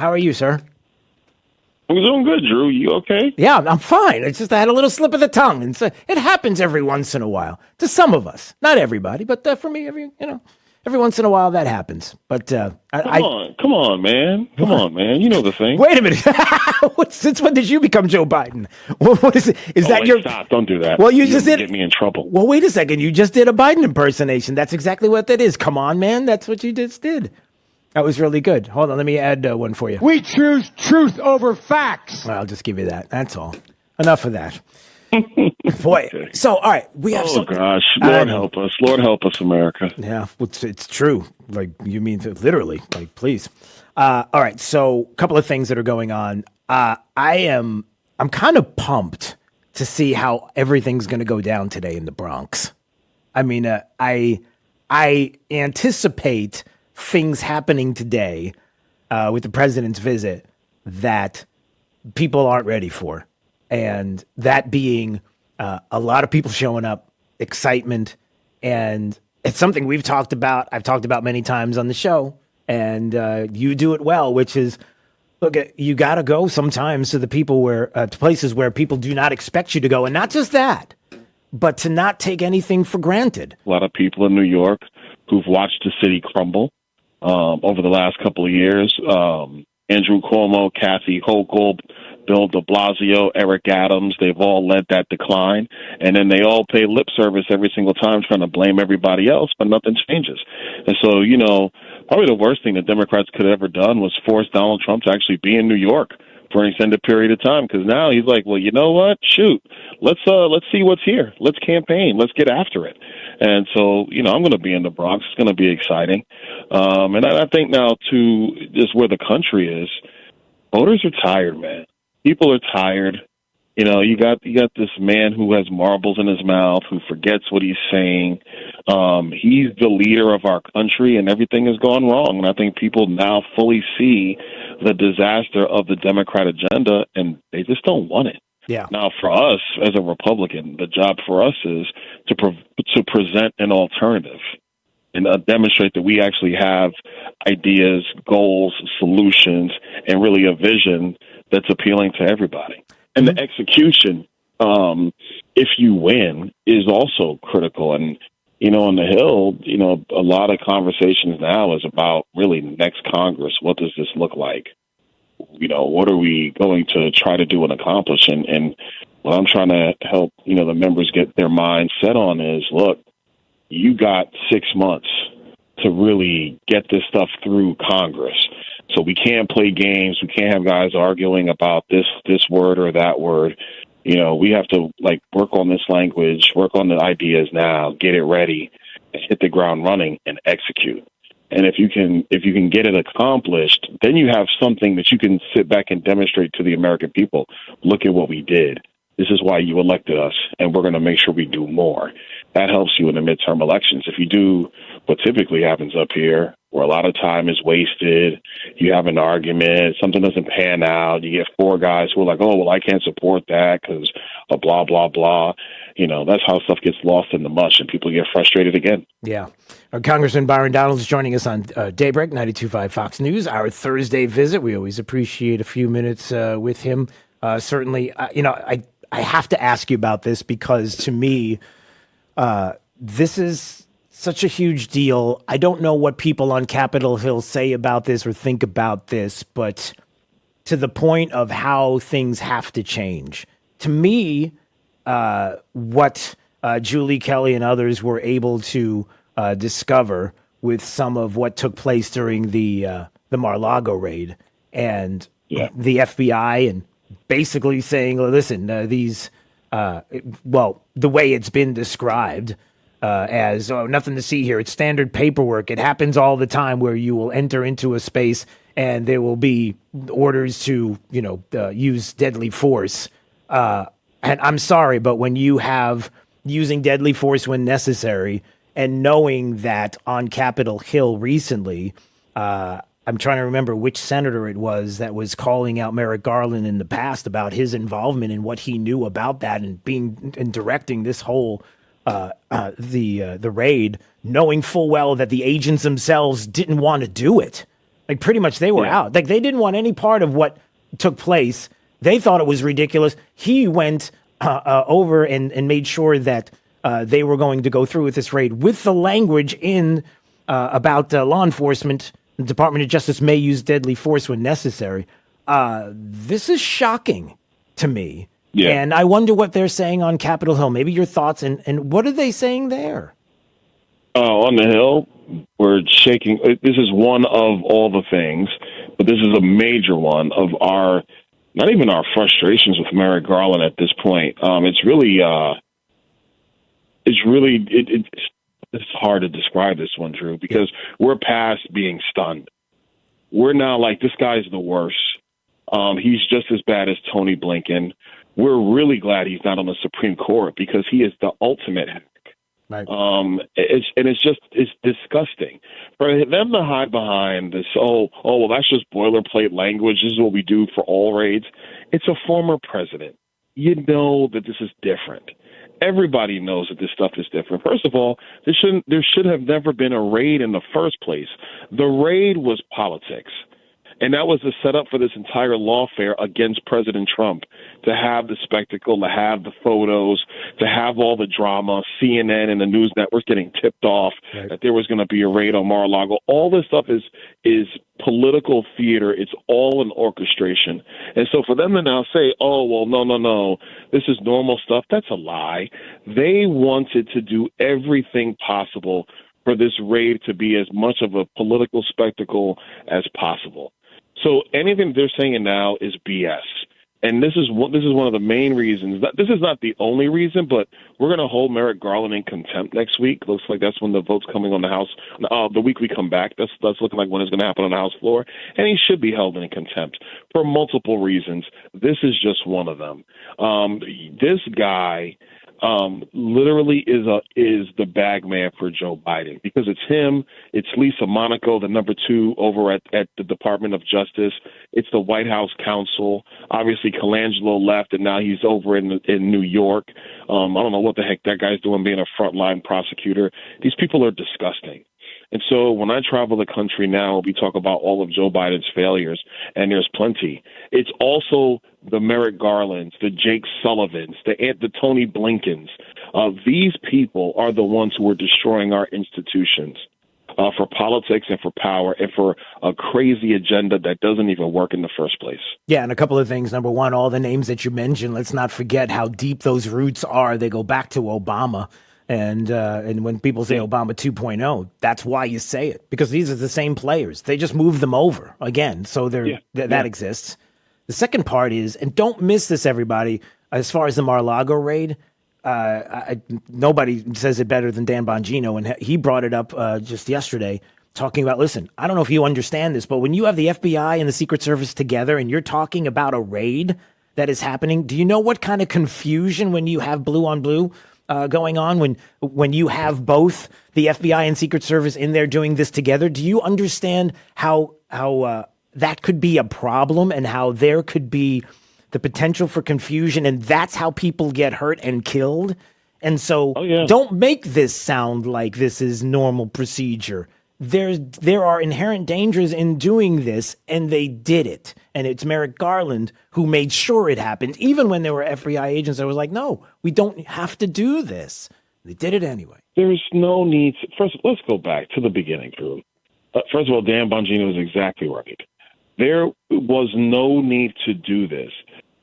How are you, sir? I'm doing good, Drew. You okay? Yeah, I'm fine. It's just I had a little slip of the tongue, and so it happens every once in a while to some of us. Not everybody, but for me, every once in a while that happens. But Come on, man. Come on, man. You know the thing. Wait a minute. Since when did you become Joe Biden? What is it? Is that your? Stop! Don't do that. Well, you just did. Get me in trouble. Well, wait a second. You just did a Biden impersonation. That's exactly what that is. Come on, man. That's what you just did. That was really good. Hold on, let me add one for you. We choose truth over facts. I'll just give you that. That's all. Enough of that. Boy. Okay. So, all right, we have. Oh gosh, Lord help us, Lord help us, America. Yeah, it's true. Like you mean literally? Like, please. All right. So, a couple of things that are going on. I'm kind of pumped to see how everything's going to go down today in the Bronx. I mean, I anticipate things happening today with the president's visit that people aren't ready for. And that being a lot of people showing up, excitement, and it's something we've talked about. I've talked about many times on the show, and you do it well, which is, look, you got to go sometimes to to places where people do not expect you to go. And not just that, but to not take anything for granted. A lot of people in New York who've watched the city crumble over the last couple of years. Andrew Cuomo, Kathy Hochul, Bill de Blasio, Eric Adams, they've all led that decline. And then they all pay lip service every single time trying to blame everybody else, but nothing changes. And so, probably the worst thing the Democrats could have ever done was force Donald Trump to actually be in New York for an extended period of time, because now he's like, well, you know what? Shoot, let's see what's here. Let's campaign. Let's get after it. And so, I'm going to be in the Bronx. It's going to be exciting. And I think now, too, just where the country is, voters are tired, man. People are tired. You got this man who has marbles in his mouth, who forgets what he's saying. He's the leader of our country, and everything has gone wrong. And I think people now fully see the disaster of the Democrat agenda, and they just don't want it. Yeah. Now, for us as a Republican, the job for us is to present an alternative and demonstrate that we actually have ideas, goals, solutions, and really a vision that's appealing to everybody. And the execution, if you win, is also critical. And, on the Hill, a lot of conversations now is about really next Congress. What does this look like? What are we going to try to do and accomplish? And what I'm trying to help, the members get their minds set on is, look, you got 6 months to really get this stuff through Congress. So we can't play games. We can't have guys arguing about this word or that word. We have to work on this language, work on the ideas now, get it ready, and hit the ground running and execute. And if you can get it accomplished, then you have something that you can sit back and demonstrate to the American people. Look at what we did. This is why you elected us, and we're going to make sure we do more. That helps you in the midterm elections. If you do what typically happens up here, where a lot of time is wasted, you have an argument, something doesn't pan out, you get four guys who are like, oh, well, I can't support that because of blah, blah, blah. That's how stuff gets lost in the mush, and people get frustrated again. Yeah. Our Congressman Byron Donald is joining us on Daybreak, 92.5 Fox News, our Thursday visit. We always appreciate a few minutes with him. Certainly, I have to ask you about this because, to me, this is such a huge deal. I don't know what people on Capitol Hill say about this or think about this, but to the point of how things have to change. To me, what Julie Kelly and others were able to discover with some of what took place during the Mar-a-Lago raid and the FBI and basically saying, listen, the way it's been described as nothing to see here. It's standard paperwork. It happens all the time where you will enter into a space and there will be orders to, use deadly force. And I'm sorry, but when you have using deadly force when necessary and knowing that on Capitol Hill recently, I'm trying to remember which senator it was that was calling out Merrick Garland in the past about his involvement and what he knew about that and directing this whole the raid, knowing full well that the agents themselves didn't want to do it. Like pretty much they were out. Like they didn't want any part of what took place. They thought it was ridiculous. He went over and made sure that they were going to go through with this raid with the language in about law enforcement. The Department of Justice may use deadly force when necessary. This is shocking to me. Yeah. And I wonder what they're saying on Capitol Hill. Maybe your thoughts and what are they saying there? On the Hill, we're shaking. This is one of all the things, but this is a major one of our, not even our frustrations with Merrick Garland at this point. It's hard to describe this one, Drew, because we're past being stunned. We're now like, this guy's the worst. He's just as bad as Tony Blinken. We're really glad he's not on the Supreme Court because he is the ultimate hack. Right. It's disgusting for them to hide behind this. Well, that's just boilerplate language. This is what we do for all raids. It's a former president. You know that this is different. Everybody knows that this stuff is different. First of all, there should have never been a raid in the first place. The raid was politics. And that was the setup for this entire lawfare against President Trump, to have the spectacle, to have the photos, to have all the drama, CNN and the news networks getting tipped off that there was going to be a raid on Mar-a-Lago. All this stuff is political theater. It's all an orchestration. And so for them to now say, no, this is normal stuff, that's a lie. They wanted to do everything possible for this raid to be as much of a political spectacle as possible. So anything they're saying now is BS. And this is one of the main reasons. This is not the only reason, but we're going to hold Merrick Garland in contempt next week. Looks like that's when the vote's coming on the House. The week we come back, that's looking like when it's going to happen on the House floor. And he should be held in contempt for multiple reasons. This is just one of them. This guy literally is the bag man for Joe Biden, because it's him, it's Lisa Monaco, the number 2 over at the Department of Justice. It's the White House counsel. Obviously, Colangelo left, and now he's over in New York. I don't know what the heck that guy's doing being a frontline prosecutor. These people are disgusting. And so when I travel the country now, we talk about all of Joe Biden's failures, and there's plenty. It's also the Merrick Garlands, the Jake Sullivans, the Tony Blinkens. These people are the ones who are destroying our institutions for politics and for power and for a crazy agenda that doesn't even work in the first place. Yeah, and a couple of things. Number one, all the names that you mentioned, let's not forget how deep those roots are. They go back to Obama. And when people say Obama 2.0, that's why you say it, because these are the same players. They just move them over again. So that exists. The second part is, and don't miss this, everybody, as far as the Mar-a-Lago raid, nobody says it better than Dan Bongino. And he brought it up just yesterday, talking about, listen, I don't know if you understand this, but when you have the FBI and the Secret Service together and you're talking about a raid that is happening, do you know what kind of confusion when you have blue on blue going on, when you have both the FBI and Secret Service in there doing this together? Do you understand how that could be a problem, and how there could be the potential for confusion, and that's how people get hurt and killed? And so don't make this sound like this is normal procedure. There are inherent dangers in doing this, and they did it. And it's Merrick Garland who made sure it happened, even when there were FBI agents that was like, no, we don't have to do this. They did it anyway. There's no need. First, let's go back to the beginning, Drew. First of all, Dan Bongino is exactly right. There was no need to do this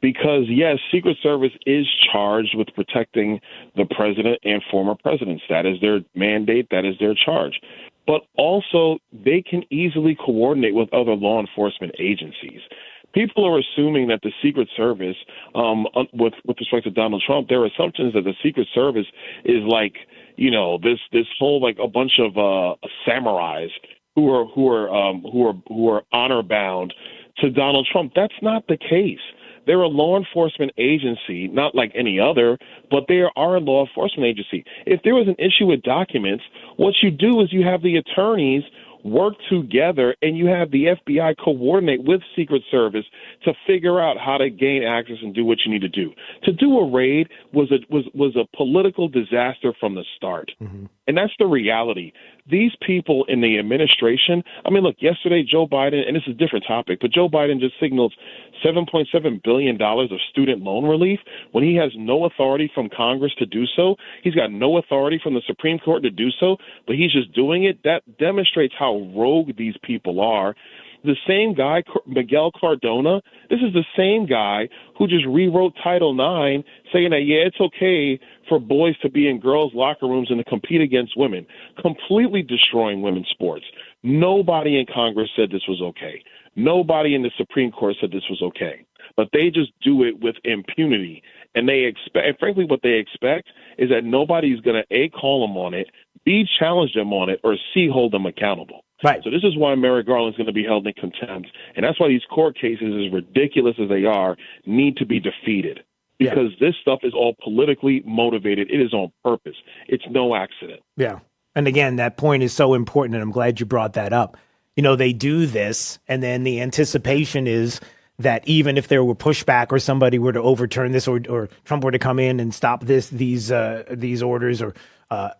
because, yes, Secret Service is charged with protecting the president and former presidents. That is their mandate. That is their charge. But also, they can easily coordinate with other law enforcement agencies. People are assuming that the Secret Service, with respect to Donald Trump, their assumptions that the Secret Service is like, this whole like a bunch of samurais who are honor bound to Donald Trump. That's not the case. They're a law enforcement agency, not like any other, but they are a law enforcement agency. If there was an issue with documents, what you do is you have the attorneys work together and you have the FBI coordinate with Secret Service to figure out how to gain access and do what you need to do. To do a raid was a political disaster from the start. Mm-hmm. And that's the reality. These people in the administration, I mean, look, yesterday Joe Biden, and this is a different topic, but Joe Biden just signaled $7.7 billion of student loan relief when he has no authority from Congress to do so. He's got no authority from the Supreme Court to do so, but he's just doing it. That demonstrates how rogue these people are. The same guy, Miguel Cardona, this is the same guy who just rewrote Title IX saying that, yeah, it's okay for boys to be in girls' locker rooms and to compete against women, completely destroying women's sports. Nobody in Congress said this was okay. Nobody in the Supreme Court said this was okay. But they just do it with impunity. And they expect, and frankly, what they expect is that nobody's going to, A, call them on it, B, challenge them on it, or C, hold them accountable. Right. So this is why Merrick Garland's going to be held in contempt. And that's why these court cases, as ridiculous as they are, need to be defeated. Because this stuff is all politically motivated. It is on purpose. It's no accident. Yeah. And again, that point is so important, and I'm glad you brought that up. You know, they do this, and then the anticipation is that even if there were pushback or somebody were to overturn this or Trump were to come in and stop these orders or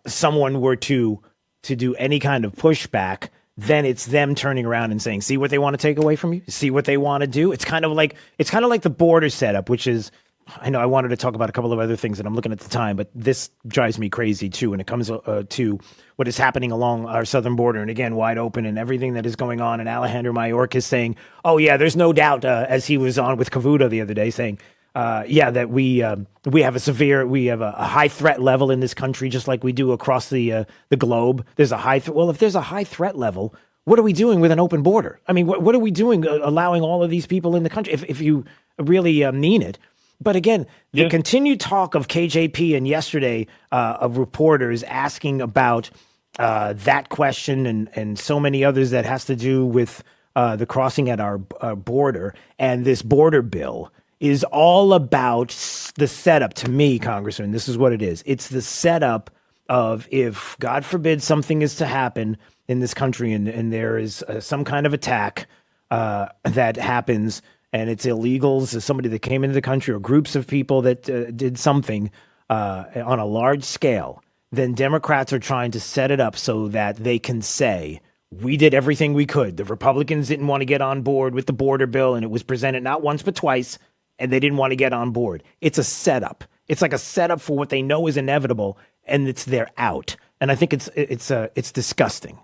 someone were to do any kind of pushback, then it's them turning around and saying, see what they want to take away from you? See what they want to do? It's kind of like the border setup, which is, I know I wanted to talk about a couple of other things and I'm looking at the time, but this drives me crazy too when it comes to what is happening along our southern border, and again, wide open and everything that is going on. And Alejandro Mayorkas saying, oh yeah, there's no doubt, as he was on with Cavuto the other day, saying, that we have a high threat level in this country, just like we do across the globe. There's a if there's a high threat level, what are we doing with an open border? I mean, what are we doing allowing all of these people in the country if you really mean it? But again, the continued talk of KJP and yesterday of reporters asking about that question and so many others that has to do with the crossing at our border and this border bill is all about the setup. To me, Congressman, this is what it is. It's the setup of, if, God forbid, something is to happen in this country and there is some kind of attack that happens, and it's illegals, somebody that came into the country or groups of people that did something on a large scale, then Democrats are trying to set it up so that they can say, we did everything we could. The Republicans didn't want to get on board with the border bill, and it was presented not once but twice, and they didn't want to get on board. It's a setup. It's like a setup for what they know is inevitable, and it's their out. And I think it's disgusting.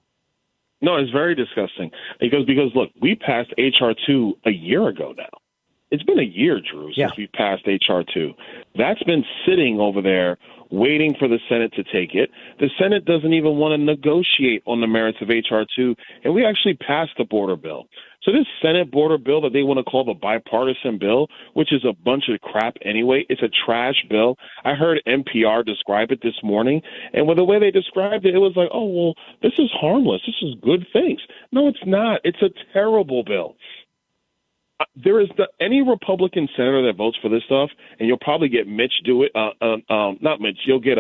No, it's very disgusting because look, we passed HR 2 a year ago now. It's been a year, Drew, since we passed HR 2. That's been sitting over there waiting for the Senate to take it. The Senate doesn't even want to negotiate on the merits of HR 2, and we actually passed the border bill. So this Senate border bill that they want to call the bipartisan bill, which is a bunch of crap anyway, it's a trash bill. I heard NPR describe it this morning, and with the way they described it, it was like, oh, well, this is harmless. This is good things. No, it's not. It's a terrible bill. There is any Republican senator that votes for this stuff, and you'll probably get Mitch do it. Not Mitch. You'll get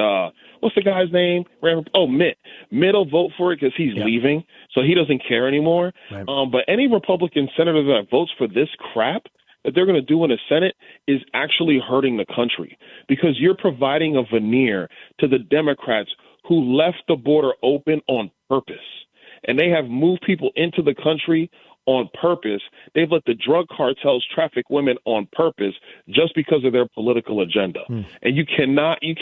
what's the guy's name? Mitt. Mitt will vote for it because he's leaving, so he doesn't care anymore. Right. But any Republican senator that votes for this crap that they're going to do in the Senate is actually hurting the country, because you're providing a veneer to the Democrats who left the border open on purpose, and they have moved people into the country on purpose. They've let the drug cartels traffic women on purpose just because of their political agenda. And you cannot be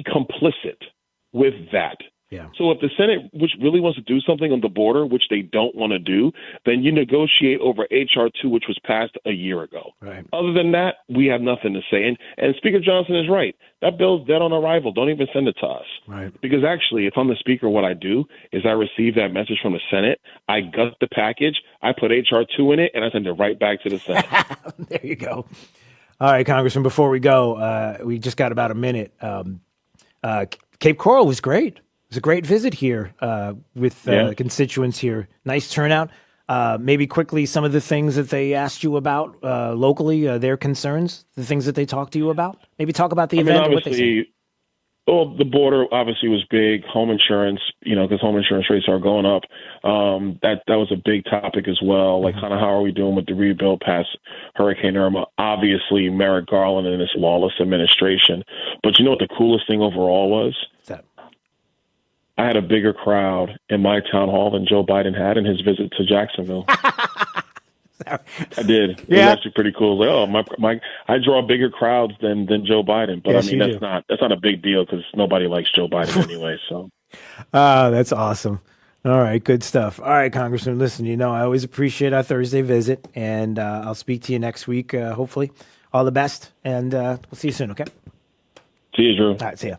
complicit with that. Yeah. So if the Senate, which really wants to do something on the border, which they don't want to do, then you negotiate over HR 2, which was passed a year ago. Right. Other than that, we have nothing to say. And Speaker Johnson is right. That bill's dead on arrival. Don't even send it to us. Right. Because actually, if I'm the Speaker, what I do is I receive that message from the Senate, I gut the package, I put HR 2 in it, and I send it right back to the Senate. There you go. All right, Congressman, before we go, we just got about a minute. Cape Coral was great. It was a great visit here with constituents here. Nice turnout. Maybe quickly, some of the things that they asked you about locally, their concerns, the things that they talked to you about. Maybe talk about the event and what they said. Well, the border obviously was big. Home insurance, because home insurance rates are going up. That was a big topic as well. Like, kind of how are we doing with the rebuild past Hurricane Irma? Obviously, Merrick Garland and this lawless administration. But you know what the coolest thing overall was? I had a bigger crowd in my town hall than Joe Biden had in his visit to Jacksonville. I did. It was actually pretty cool. Like, I draw bigger crowds than Joe Biden, but Yes, I mean that's not a big deal because nobody likes Joe Biden anyway. So, that's awesome. All right, good stuff. All right, Congressman, listen, I always appreciate our Thursday visit, and I'll speak to you next week. Hopefully, all the best, and we'll see you soon. Okay. see you, Drew. All right, see ya.